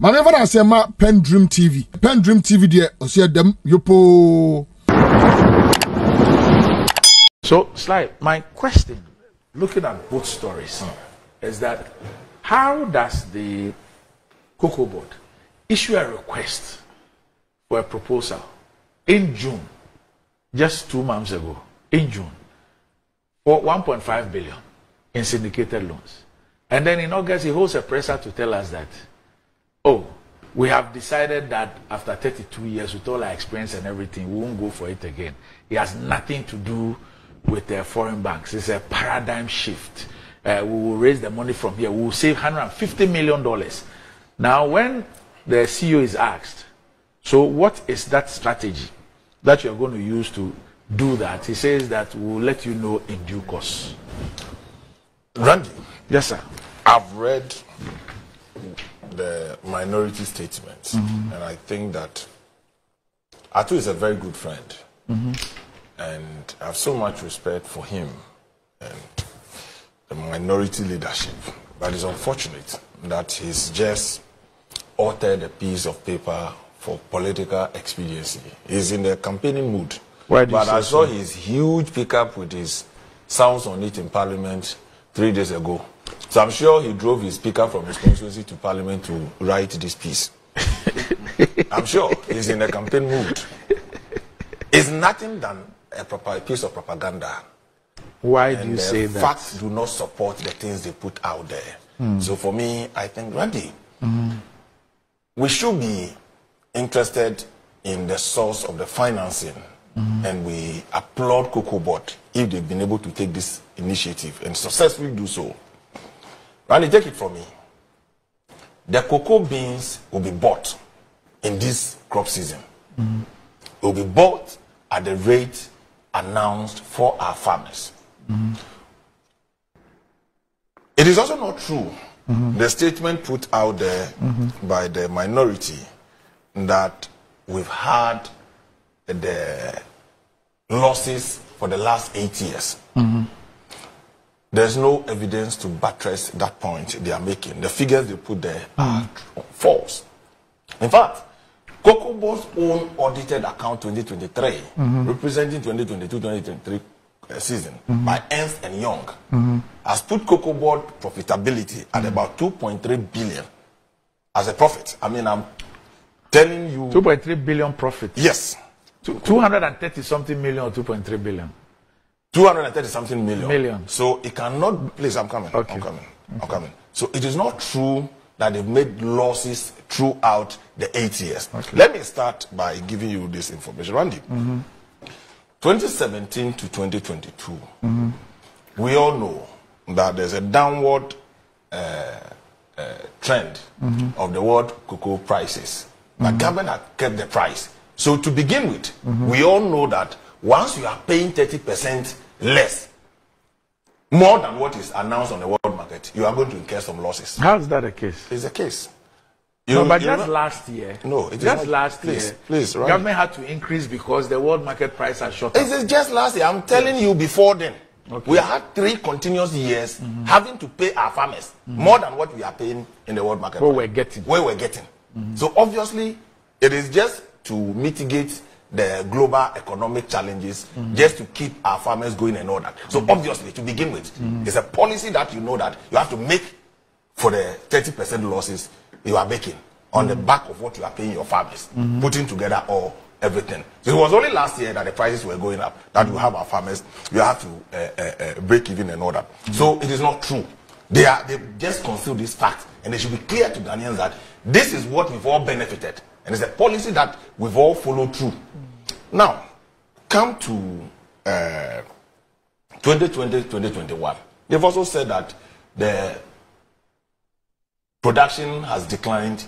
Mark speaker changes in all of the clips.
Speaker 1: My never I say ma PENDREAM TV. PENDREAM TV there. I see them yopo.
Speaker 2: So, Sly, my question, looking at both stories, is that how does the COCOBOD issue a request for a proposal in June, just 2 months ago, in June, for 1.5 billion in syndicated loans? And then in August, he holds a presser to tell us that, oh, we have decided that after 32 years, with all our experience and everything, we won't go for it again. It has nothing to do with the foreign banks. It's a paradigm shift. We will raise the money from here. We will save $150 million. Now, when the CEO is asked, so what is that strategy that you're going to use to do that? He says that we'll let you know in due course.
Speaker 3: Randy.
Speaker 2: Yes, sir.
Speaker 3: I've read the minority statements, and I think that Atu is a very good friend. And I have so much respect for him and the minority leadership. But it's unfortunate that he's just authored a piece of paper for political expediency. He's in the campaigning mood. But I saw his huge pickup with his sounds on it in Parliament 3 days ago. So I'm sure he drove his pickup from his constituency to Parliament to write this piece. I'm sure he's in a campaign mood. It's nothing than a piece of propaganda.
Speaker 2: Why do you say that?
Speaker 3: Facts do not support the things they put out there. So for me, I think, Randy, we should be interested in the source of the financing, and we applaud COCOBOD if they've been able to take this initiative and successfully do so. Randy, take it from me. The cocoa beans will be bought in this crop season. It will be bought at the rate announced for our farmers. It is also not true, the statement put out there by the minority, that we've had the losses for the last 8 years. There's no evidence to buttress that point they are making. The figures they put there are false. In fact, COCOBOD's own audited account 2023, representing 2022-2023 season, by Ernst & Young, has put COCOBOD profitability at about 2.3 billion as a profit. I mean, I'm telling you...
Speaker 2: 2.3 billion profit?
Speaker 3: Yes.
Speaker 2: 230-something million or 2.3 billion?
Speaker 3: 230-something million.
Speaker 2: Million.
Speaker 3: So it cannot... Please, I'm coming.
Speaker 2: Okay.
Speaker 3: I'm coming. So it is not true that they've made losses throughout the 8 years. Okay. Let me start by giving you this information. Randy, 2017 to 2022, we all know that there's a downward trend of the world cocoa prices. But government has kept the price. So to begin with, we all know that once you are paying 30% less, more than what is announced on the world market, you are going to incur some losses.
Speaker 2: How is that a case?
Speaker 3: It's a case.
Speaker 2: But just last year.
Speaker 3: No, it is
Speaker 2: just
Speaker 3: not.
Speaker 2: Last year. Please, right. Government had to increase because the world market price has shot up.
Speaker 3: It is just last year. I'm telling you before then. Okay. We had 3 continuous years having to pay our farmers more than what we are paying in the world market.
Speaker 2: Where we're getting.
Speaker 3: So obviously, it is just to mitigate the global economic challenges, just to keep our farmers going and all that. So obviously, to begin with, it's a policy that you know that you have to make for the 30% losses you are making on the back of what you are paying your farmers, putting together all everything. So it was only last year that the prices were going up, that you have our farmers, you have to break even and all that. So it is not true. They just conceal this fact, and they should be clear to Ghanaians that this is what we've all benefited, and it's a policy that we've all followed through. Now, come to 2020-2021. They've also said that the production has declined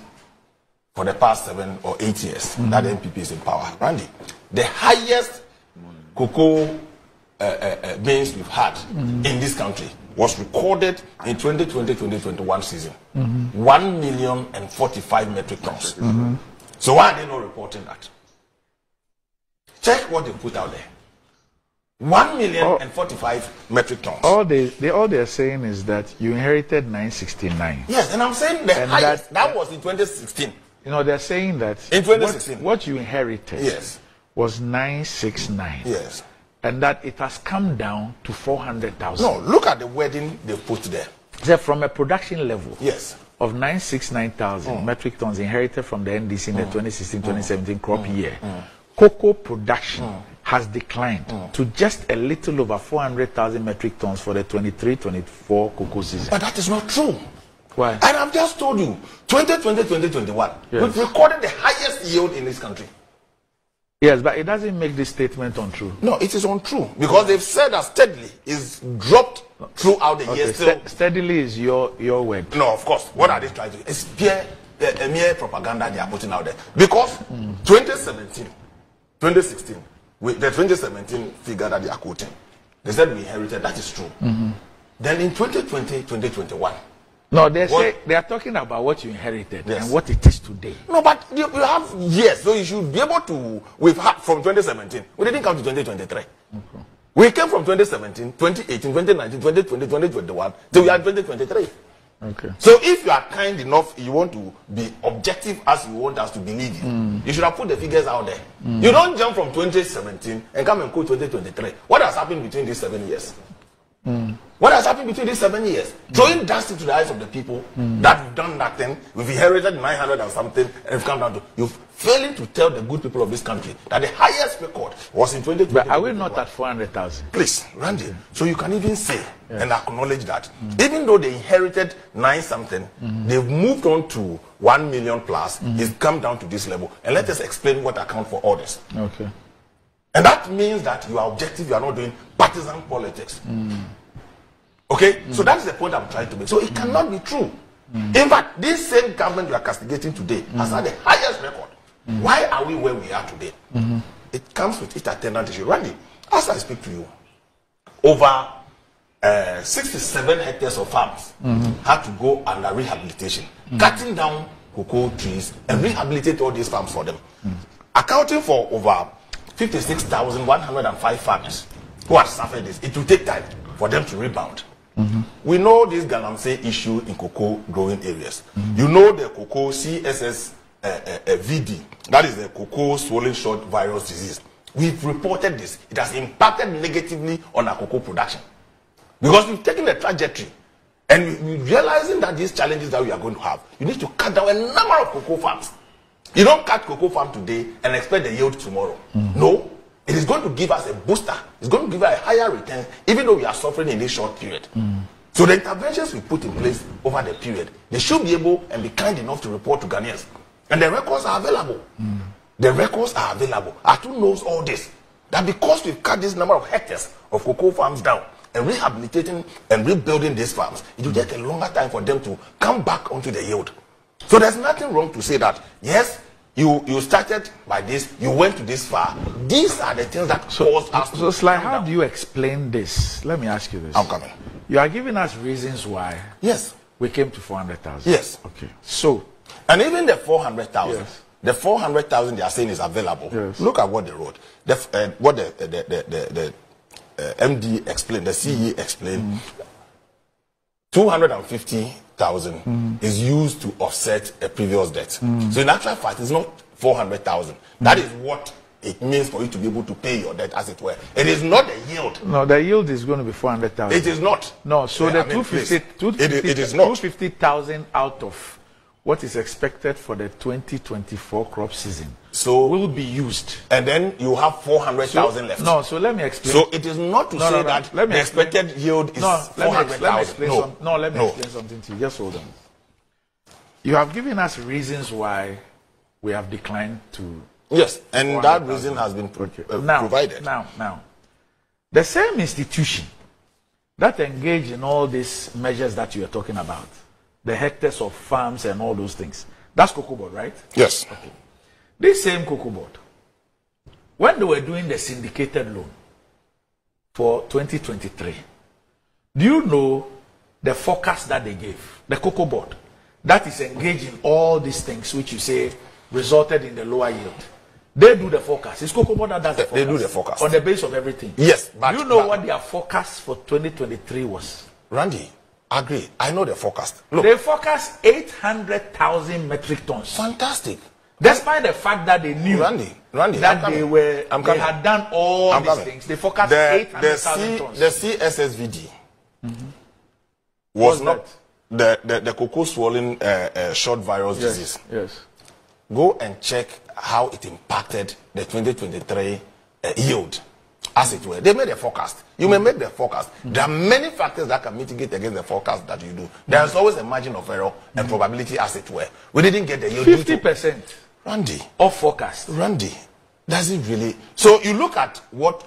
Speaker 3: for the past 7 or 8 years that the NPP is in power. Randy, the highest cocoa beans we've had in this country was recorded in 2020-2021 season. 1,045,000 metric tons. So why are they not reporting that? Check what they put out there. 1,045,000 metric tons.
Speaker 2: All they're saying is that you inherited 969.
Speaker 3: Yes, and I'm saying the highest, that was in 2016.
Speaker 2: You know, they're saying that
Speaker 3: in 2016,
Speaker 2: what you inherited
Speaker 3: yes,
Speaker 2: was 969.
Speaker 3: Yes.
Speaker 2: And that it has come down to 400,000.
Speaker 3: No, look at the wording they put there.
Speaker 2: So from a production level,
Speaker 3: yes,
Speaker 2: of 969,000 metric tons inherited from the NDC in the 2016-2017 crop year, cocoa production has declined to just a little over 400,000 metric tons for the 23-24 cocoa season.
Speaker 3: But that is not true.
Speaker 2: Why?
Speaker 3: And I've just told you, 2020-2021,
Speaker 2: yes,
Speaker 3: we've recorded the highest yield in this country.
Speaker 2: Yes, but it doesn't make this statement untrue.
Speaker 3: No, it is untrue. Because they've said that steadily is dropped throughout the year. Still.
Speaker 2: Steadily is your word.
Speaker 3: No, of course. What are they trying to do? It's mere propaganda they are putting out there. Because 2017, 2016, the 2017 figure that they are quoting, they said we inherited, that is true. Then in 2020, 2021,
Speaker 2: no, they are talking about what you inherited, yes, and what it is today.
Speaker 3: No, but you have years, so you should be able to. We've had from 2017. We didn't come to 2023. Okay. We came from 2017, 2018, 2019, 2020, 2021. So we are 2023.
Speaker 2: Okay.
Speaker 3: So if you are kind enough, you want to be objective as you want us to believe you, you should have put the figures out there. You don't jump from 2017 and come and quote 2023. What has happened between these 7 years? What has happened between these 7 years? Throwing dust into the eyes of the people that we've done nothing, we've inherited 900 and something, and we've come down to you've failing to tell the good people of this country that the highest record was in 2020.
Speaker 2: But are we not at 400,000?
Speaker 3: Please, Randy. So you can even say and acknowledge that even though they inherited 9 something, they've moved on to 1 million plus. It's come down to this level, and let us explain what account for all this.
Speaker 2: Okay.
Speaker 3: And that means that you are objective, you are not doing partisan politics. Okay? So that's the point I'm trying to make. So it cannot be true. In fact, this same government you are castigating today has had the highest record. Why are we where we are today? It comes with its attendant issue. Randy, as I speak to you, over 67 hectares of farms had to go under rehabilitation, cutting down cocoa trees and rehabilitate all these farms for them, accounting for over 56,105 farmers who have suffered this. It will take time for them to rebound. We know this galamsey issue in cocoa growing areas. You know the cocoa CSS-VD, that is the cocoa swollen short virus disease. We've reported this. It has impacted negatively on our cocoa production. Because we've taken a trajectory and we're realizing that these challenges that we are going to have, you need to cut down a number of cocoa farms. You don't cut cocoa farm today and expect the yield tomorrow. No, it is going to give us a booster. It's going to give us a higher return, even though we are suffering in this short period. So the interventions we put in place over the period, they should be able and be kind enough to report to Ghanaians. And the records are available. The records are available. Atu knows all this. That because we've cut this number of hectares of cocoa farms down and rehabilitating and rebuilding these farms, it will take a longer time for them to come back onto the yield. So there's nothing wrong to say that, yes, you started by this, you went to this far. These are the things that caused us to
Speaker 2: So, Sly, how do you explain this? Let me ask you this.
Speaker 3: I'm coming.
Speaker 2: You are giving us reasons why
Speaker 3: Yes.
Speaker 2: we came to 400,000.
Speaker 3: Yes.
Speaker 2: Okay. So,
Speaker 3: and even the 400,000,
Speaker 2: yes,
Speaker 3: the 400,000 they are saying is available.
Speaker 2: Yes.
Speaker 3: Look at what they wrote. What the MD explained, the CE explained. 250,000 is used to offset a previous debt. So in actual fact, it's not 400,000. That is what it means for you to be able to pay your debt, as it were. It is not the yield.
Speaker 2: No, the yield is going to be 400,000.
Speaker 3: It is not.
Speaker 2: No, so the 250,000
Speaker 3: it is not.
Speaker 2: 250,000 out of what is expected for the 2024 crop season
Speaker 3: So
Speaker 2: will be used.
Speaker 3: And then you have 400,000 left.
Speaker 2: No, so let me explain.
Speaker 3: So it is not to say that the expected yield is 400,000.
Speaker 2: Let me explain something to you. Just hold on. You have given us reasons why we have declined to.
Speaker 3: Yes, and that reason has been provided.
Speaker 2: Now, the same institution that engage in all these measures that you are talking about, the hectares of farms and all those things, that's COCOBOD, right?
Speaker 3: Yes.
Speaker 2: Okay. This same COCOBOD, when they were doing the syndicated loan for 2023, do you know the forecast that they gave? The COCOBOD, that is engaged in all these things which you say resulted in the lower yield. They do the forecast. It's COCOBOD that does the forecast.
Speaker 3: They do the forecast.
Speaker 2: On the basis of everything.
Speaker 3: Yes, but...
Speaker 2: You know what their forecast for 2023 was?
Speaker 3: Randy, I agree. I know the forecast. Look.
Speaker 2: They forecast 800,000 metric tons.
Speaker 3: Fantastic.
Speaker 2: Despite the fact that they knew
Speaker 3: Randy,
Speaker 2: that they had done all these things. They forecast 800,000 tons.
Speaker 3: The CSSVD was not the cocoa swollen short virus disease.
Speaker 2: Yes.
Speaker 3: Go and check how it impacted the 2023 yield, as it were. They made a forecast. You may make the forecast. There are many factors that can mitigate against the forecast that you do. There's always a margin of error and probability, as it were. We didn't get the yield.
Speaker 2: 50%.
Speaker 3: Randy.
Speaker 2: Of forecast.
Speaker 3: Randy. Does it really? So you look at what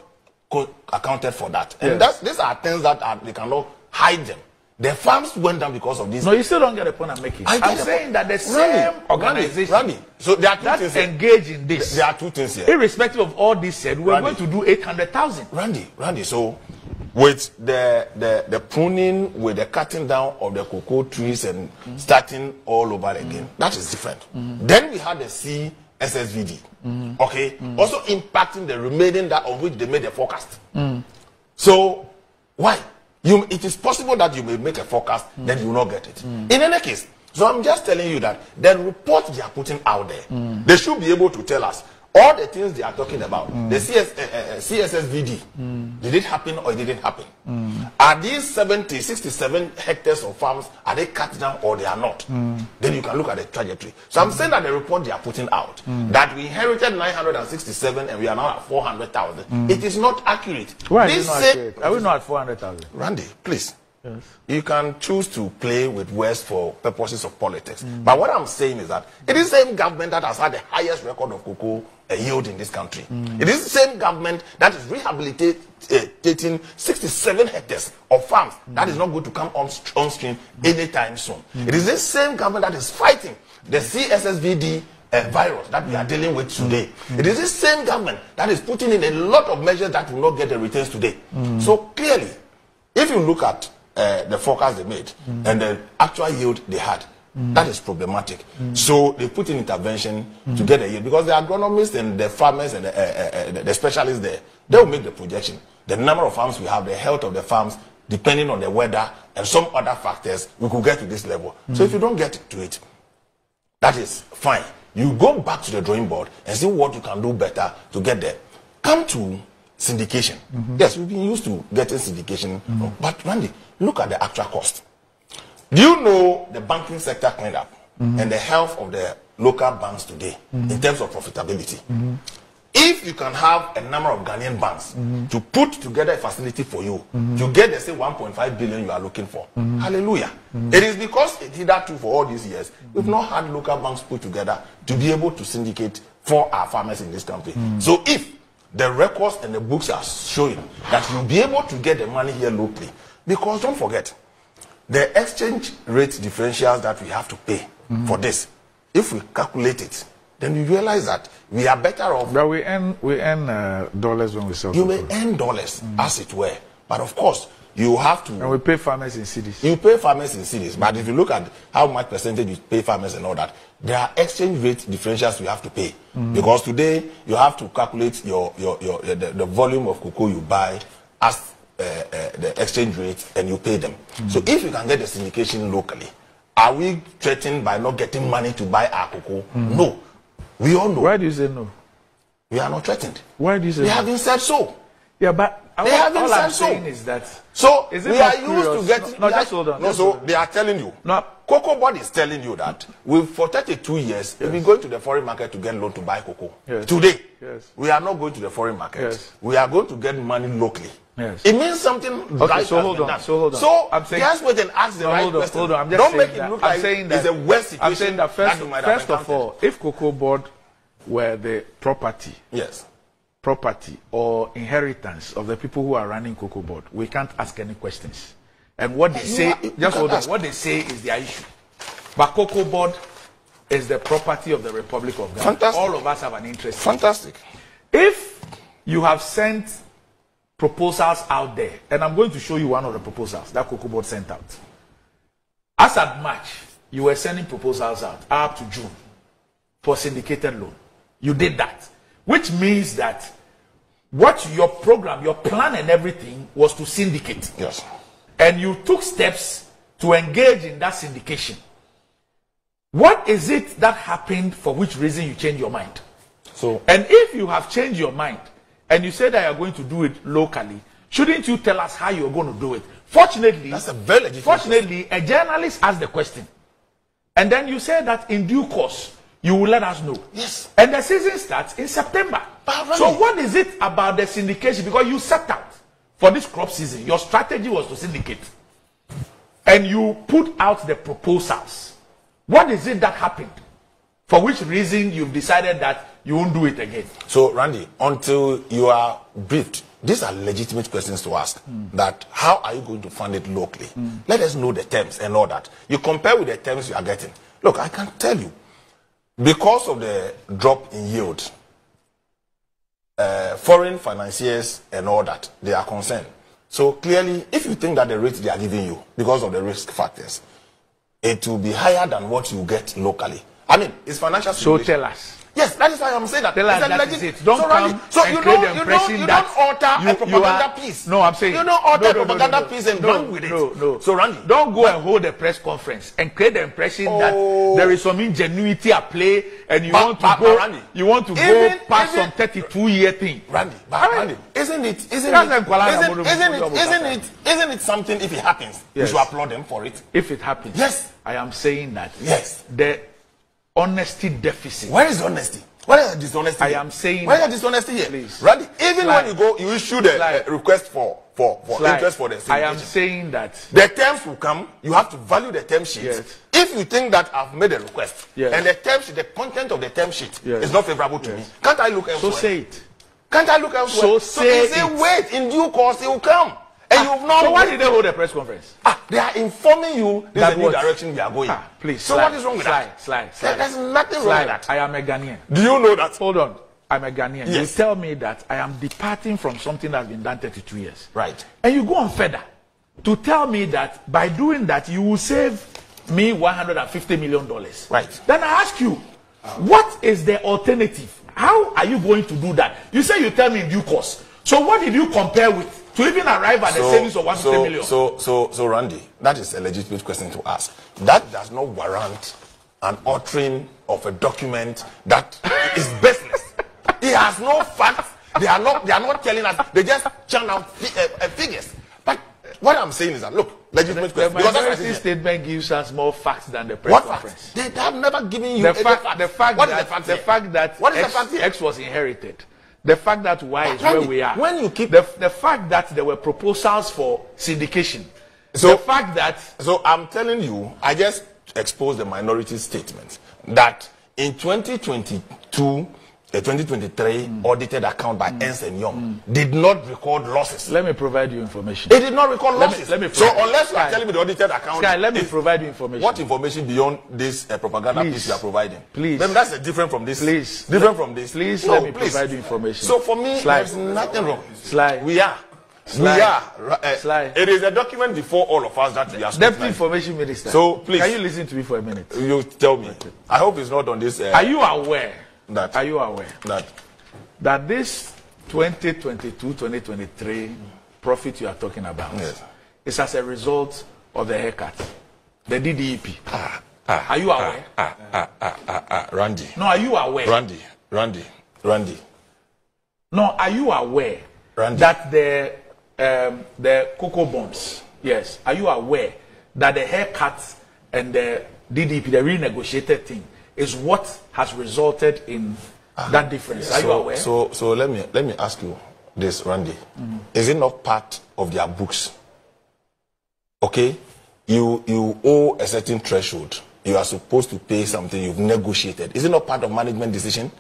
Speaker 3: accounted for that. And these are things that they cannot hide them. The farms went down because of this.
Speaker 2: No, you still don't get the point I'm making. I'm saying that the same organization
Speaker 3: Randy. So there are two things
Speaker 2: engaged in this.
Speaker 3: There are two things here.
Speaker 2: Irrespective of all this said, we're going to do 800,000.
Speaker 3: Randy. So with the pruning, with the cutting down of the cocoa trees and starting all over again, that is different. Then we had the CSSVD. Okay? Also impacting the remaining that of which they made the forecast. So why? It is possible that you may make a forecast, then you will not get it. In any case, so I'm just telling you that the report they are putting out there, they should be able to tell us all the things they are talking about. The CSSVD, did it happen or it didn't happen? Are these 67 hectares of farms, are they cut down or they are not? Then you can look at the trajectory. So I'm saying that the report they are putting out, that we inherited 967 and we are now at 400,000, it is not accurate.
Speaker 2: Why is it not accurate? Are we not at 400,000?
Speaker 3: Randy, please.
Speaker 2: Yes.
Speaker 3: You can choose to play with words for purposes of politics. But what I'm saying is that it is the same government that has had the highest record of cocoa yield in this country. It is the same government that is rehabilitating 67 hectares of farms that is not going to come on stream anytime soon. It is the same government that is fighting the CSSVD virus that we are dealing with today. It is the same government that is putting in a lot of measures that will not get the returns today. So clearly, if you look at the forecast they made and the actual yield they had, that is problematic. So they put in intervention to get a yield, because the agronomists and the farmers and the specialists there, they will make the projection. The number of farms we have, the health of the farms, depending on the weather and some other factors, we could get to this level. So if you don't get to it, that is fine. You go back to the drawing board and see what you can do better to get there. Come to syndication. Yes, we've been used to getting syndication, but Randy, look at the actual cost. Do you know the banking sector cleanup and the health of the local banks today in terms of profitability? If you can have a number of Ghanaian banks to put together a facility for you to get the say 1.5 billion you are looking for, hallelujah. It is because it did that too for all these years. We've not had local banks put together to be able to syndicate for our farmers in this country. So if the records and the books are showing that you'll be able to get the money here locally, because don't forget, the exchange rate differentials that we have to pay for this, if we calculate it, then you realize that we are better off.
Speaker 2: But we earn dollars when we sell.
Speaker 3: You may earn dollars, as it were, but of course you have to.
Speaker 2: And we pay farmers in cities.
Speaker 3: You pay farmers in cities, but if you look at how much percentage you pay farmers and all that, there are exchange rate differentials you have to pay, because today you have to calculate the volume of cocoa you buy as the exchange rate, and you pay them. So if you can get the syndication locally, are we threatened by not getting money to buy our cocoa? No. We all know.
Speaker 2: Why do you say no?
Speaker 3: We are not threatened.
Speaker 2: Why do you say
Speaker 3: they
Speaker 2: no?
Speaker 3: haven't said so.
Speaker 2: Yeah, but
Speaker 3: they haven't
Speaker 2: all
Speaker 3: said
Speaker 2: I'm
Speaker 3: so.
Speaker 2: saying is that.
Speaker 3: So
Speaker 2: is
Speaker 3: we are used to getting.
Speaker 2: No, just hold on.
Speaker 3: No, so they are telling you.
Speaker 2: No.
Speaker 3: COCOBOD is telling you that for 32 years, we've been going to the foreign market to get loan to buy cocoa.
Speaker 2: Yes.
Speaker 3: Today,
Speaker 2: we
Speaker 3: are not going to the foreign market.
Speaker 2: Yes.
Speaker 3: We are going to get money locally.
Speaker 2: Yes.
Speaker 3: It means something.
Speaker 2: Okay, so hold on.
Speaker 3: So I'm saying, just wait and ask the right question.
Speaker 2: Hold on. I'm just
Speaker 3: don't
Speaker 2: saying
Speaker 3: make
Speaker 2: that.
Speaker 3: it look
Speaker 2: I'm
Speaker 3: like
Speaker 2: saying that
Speaker 3: it's a worse situation.
Speaker 2: I'm saying that first of all, if COCOBOD were the property, or inheritance of the people who are running COCOBOD, we can't ask any questions. And what they say, just hold on. What they say is their issue. But COCOBOD is the property of the Republic of Ghana.
Speaker 3: Fantastic.
Speaker 2: All of us have an interest.
Speaker 3: Fantastic.
Speaker 2: If you have sent proposals out there, and I'm going to show you one of the proposals that COCOBOD sent out. As at March, you were sending proposals out up to June for syndicated loan. You did that. which means that what your program, your plan and everything was to syndicate.
Speaker 3: Yes.
Speaker 2: And you took steps to engage in that syndication. What is it that happened for which reason you changed your mind?
Speaker 3: So,
Speaker 2: and if you have changed your mind and you say that you're going to do it locally, shouldn't you tell us how you're going to do it? Fortunately,
Speaker 3: that's a very legitimate
Speaker 2: fortunately, a journalist asked the question. And then you say that in due course, you will let us know.
Speaker 3: Yes.
Speaker 2: And the season starts in September.
Speaker 3: Right.
Speaker 2: So what is it about the syndication? Because you set out for this crop season, your strategy was to syndicate. And you put out the proposals. What is it that happened? For which reason you've decided that you won't do it again?
Speaker 3: So, Randy, until you are briefed, these are legitimate questions to ask. That how are you going to fund it locally? Let us know the terms and all that. You compare with the terms you are getting. Look, I can tell you, because of the drop in yield, foreign financiers and all that, they are concerned. So clearly, if you think that the rate they are giving you, because of the risk factors, it will be higher than what you get locally. I mean, it's financial situation.
Speaker 2: So tell us.
Speaker 3: Yes, that is why I'm saying that.
Speaker 2: Tell us that is it. Don't come and create the impression
Speaker 3: you
Speaker 2: that
Speaker 3: don't alter a propaganda piece.
Speaker 2: No, I'm saying
Speaker 3: you don't alter a propaganda piece and run with it.
Speaker 2: No.
Speaker 3: So Randy,
Speaker 2: don't go and hold a press conference and create the impression that there is some ingenuity at play and you want to go. Randy, you want to go past some 32-year thing.
Speaker 3: Randy, isn't it something if it happens, you should applaud them for it?
Speaker 2: If it happens,
Speaker 3: yes.
Speaker 2: I am saying that.
Speaker 3: Yes.
Speaker 2: The honesty deficit.
Speaker 3: Where is honesty? Where is the dishonesty?
Speaker 2: I am saying.
Speaker 3: Where is the dishonesty here?
Speaker 2: Please.
Speaker 3: Randy, even when you go, you issue the request for interest for the syndication.
Speaker 2: I am saying that
Speaker 3: the terms will come. You have to value the term sheet.
Speaker 2: Yes.
Speaker 3: If you think that I've made a request and the term sheet, the content of the term sheet is not favorable to me, can't I look elsewhere?
Speaker 2: So say it.
Speaker 3: Can't I look elsewhere?
Speaker 2: So say
Speaker 3: wait, in due course it will come. And you've not.
Speaker 2: So why did they hold a press conference?
Speaker 3: They are informing you this is the new direction we are going.
Speaker 2: Please.
Speaker 3: So what is wrong with that? There's nothing wrong with that.
Speaker 2: I am a Ghanaian.
Speaker 3: Do you know that?
Speaker 2: Hold on. I'm a Ghanaian.
Speaker 3: Yes.
Speaker 2: You tell me that I am departing from something that's been done 32 years.
Speaker 3: Right.
Speaker 2: And you go on further to tell me that by doing that you will save me $150 million.
Speaker 3: Right.
Speaker 2: Then I ask you, what is the alternative? How are you going to do that? You say you tell me in due course. So what did you compare with to even arrive at the savings of 150 million?
Speaker 3: So Randy, that is a legitimate question to ask. That does not warrant an altering of a document that is business. It has no facts. They are not telling us. They just churn out figures. But what I'm saying is that look, legitimate question.
Speaker 2: The minority statement gives us more facts than the press conference.
Speaker 3: They have never given you
Speaker 2: the fact that
Speaker 3: what is the fact here?
Speaker 2: X was inherited. The fact that Y is where we are.
Speaker 3: When you keep
Speaker 2: the fact that there were proposals for syndication.
Speaker 3: So
Speaker 2: the fact that
Speaker 3: I'm telling you, I just exposed the minority statement that in 2022, the 2023 audited account by Ernst & Young did not record losses.
Speaker 2: Let me provide you information.
Speaker 3: It did not record losses. So unless you are telling me the audited account,
Speaker 2: let me provide you information.
Speaker 3: What information beyond this propaganda piece you are providing?
Speaker 2: Please.
Speaker 3: Then that's different from this.
Speaker 2: Please.
Speaker 3: Different from this.
Speaker 2: Please let me provide you information.
Speaker 3: So for me, there's nothing wrong. We are. It is a document before all of us that we are.
Speaker 2: Deputy Information Minister.
Speaker 3: So please.
Speaker 2: Can you listen to me for a minute?
Speaker 3: You tell me. I hope it's not on this.
Speaker 2: Are you aware?
Speaker 3: That.
Speaker 2: Are you aware that this 2022-2023 profit you are talking about is as a result of the haircut, the DDEP? Are you aware?
Speaker 3: Randy.
Speaker 2: No, are you aware?
Speaker 3: Randy.
Speaker 2: No, are you aware that the COCOBODs? Yes. Are you aware that the haircuts and the DDEP, the renegotiated thing, is what has resulted in that difference? Are you aware?
Speaker 3: So let me ask you this, Randy. Is it not part of their books? Okay, you owe a certain threshold. You are supposed to pay something you've negotiated. Is it not part of management decision?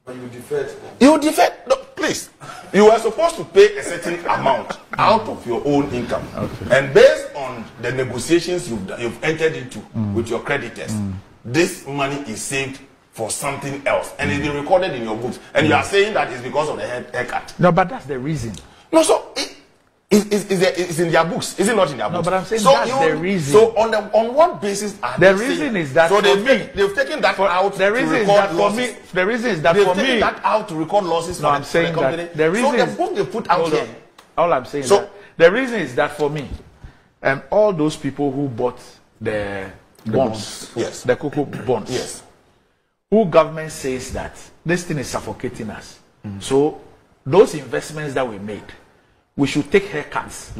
Speaker 4: But you deferred.
Speaker 3: You deferred. No, please. You are supposed to pay a certain amount out of your own income, and based on the negotiations you've entered into with your creditors. This money is saved for something else, and it's been recorded in your books, and you are saying that it's because of the haircut.
Speaker 2: No, but that's the reason.
Speaker 3: No, so It's in their books. Is it not in their books?
Speaker 2: No, but I'm saying that's the reason.
Speaker 3: So on what basis are
Speaker 2: the
Speaker 3: they
Speaker 2: reason
Speaker 3: saying?
Speaker 2: is that
Speaker 3: so
Speaker 2: they've
Speaker 3: taken that out
Speaker 2: the reason
Speaker 3: to
Speaker 2: is
Speaker 3: record
Speaker 2: that
Speaker 3: losses.
Speaker 2: for me, the reason is that
Speaker 3: they've
Speaker 2: for
Speaker 3: taken
Speaker 2: me,
Speaker 3: that out to record losses
Speaker 2: no,
Speaker 3: for
Speaker 2: I'm
Speaker 3: the
Speaker 2: saying
Speaker 3: company.
Speaker 2: that the reason
Speaker 3: so the book they put out here.
Speaker 2: All I'm saying
Speaker 3: So-
Speaker 2: that the reason is that for me, all those people who bought the bonds,
Speaker 3: Yes.
Speaker 2: the cocoa bonds,
Speaker 3: Yes.
Speaker 2: who government says that this thing is suffocating us. So those investments that we made, we should take haircuts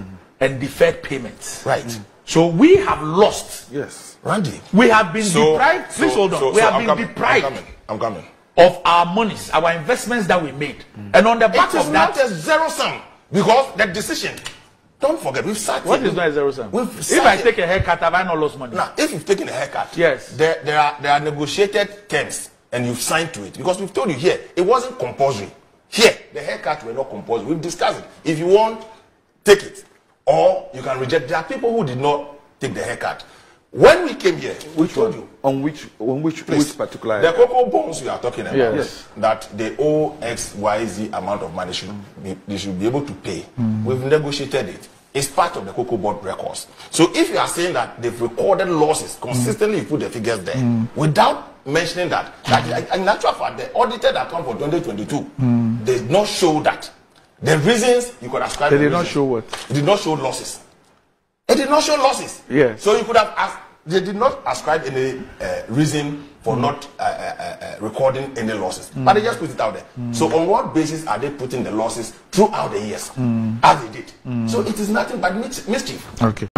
Speaker 2: and deferred payments.
Speaker 3: Right.
Speaker 2: So we have lost.
Speaker 3: Yes. Randy.
Speaker 2: We have been deprived. Please hold on. We have been deprived
Speaker 3: I'm coming.
Speaker 2: of our monies, our investments that we made. And on the back
Speaker 3: It is
Speaker 2: of
Speaker 3: not
Speaker 2: that,
Speaker 3: a zero sum because the decision. Don't forget, we've sat
Speaker 2: what
Speaker 3: here.
Speaker 2: is not a zero sum?
Speaker 3: We've
Speaker 2: If
Speaker 3: sat
Speaker 2: I
Speaker 3: here.
Speaker 2: take a haircut, have I not lost money?
Speaker 3: Now, if you've taken a haircut,
Speaker 2: Yes.
Speaker 3: there are negotiated terms and you've signed to it because we've told you here it wasn't compulsory. Here, the haircut were not compulsory. We've discussed it. If you want, take it, or you can reject. There are people who did not take the haircut. When we came here, we told you
Speaker 4: On which particular
Speaker 3: the cocoa bonds we are talking about.
Speaker 2: Yes.
Speaker 3: That they owe XYZ amount of money they should be able to pay. We've negotiated it. It's part of the COCOBOD records. So if you are saying that they've recorded losses, consistently you put the figures there, without mentioning that in actual fact, the audited account for 2022 did not show that. The reasons you could ascribe.
Speaker 2: They did not show what?
Speaker 3: It did not show losses. It did not show losses.
Speaker 2: Yes.
Speaker 3: So you could have asked. They did not ascribe any reason for not recording any losses, but they just put it out there. So on what basis are they putting the losses throughout the years, as they did? So it is nothing but mischief.
Speaker 2: Okay.